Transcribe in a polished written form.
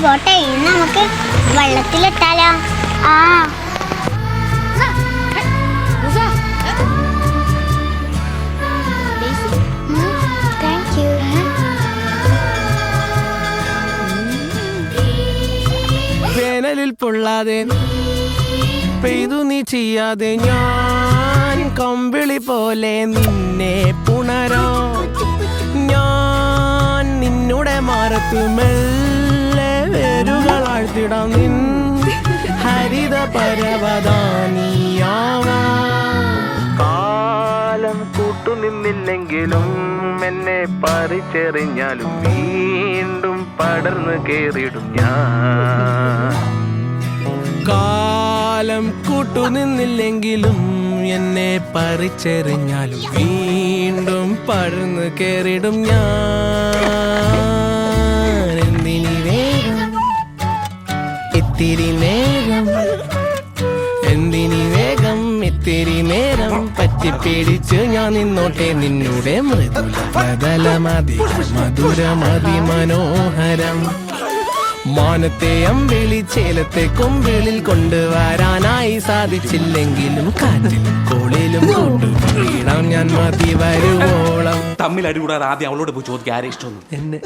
പോട്ടെ, ഇന്ന് നമുക്ക് വെള്ളത്തിലിട്ടാലോ? ആ താങ്ക് യു. വേനലിൽ പൊള്ളാതെ പെയ്തു നീ ചെയ്യാതെ ഞാൻ കമ്പിളി പോലെ നിന്നെ പുണരോ. ഞാൻ നിന്നുടെ മാറത്തു മെല്ലെ വേരുകളാഴ്ത്തിടാം നിൻ ഹരിത പരവതാനിയാവാം. കാലം കൂട്ടുനിന്നില്ലെങ്കിലും എന്നെ പറിച്ചെറിഞ്ഞാലും വീണ്ടും പടർന്നു കേറിടും ഞാൻ. കാലം കൂട്ടുനിന്നില്ലെങ്കിലും എന്നെ പറിച്ചെറിഞ്ഞാലും വീണ്ടും പടർന്നു കേറിടും ഞാൻ. എന്തിനി വേഗം ഇത്തിരി നേരം, എന്തിനി വേഗം ഇത്തിരി നേരം പറ്റിപ്പിടിച്ച് ഞാൻ നിന്നോട്ടെ നിന്നുടെ മൃദുല ബദലമതി മധുരമതി മനോഹരം. മാനത്തെ അമ്പിളി ചേലത്തെ കൊമ്പിളിൽ കൊണ്ടുവരാനായി സാധിച്ചില്ലെങ്കിലും കാറ്റിലും കോളിലും കൊണ്ടുപോയിടാം ഞാൻ മതി വരുവോളം. തമ്മിൽ അടികൂടാതെ ആദ്യം അവളോട് പോയി ചോദിക്കുക ആരെ ഇഷ്ടമൊന്നും. എന്നെ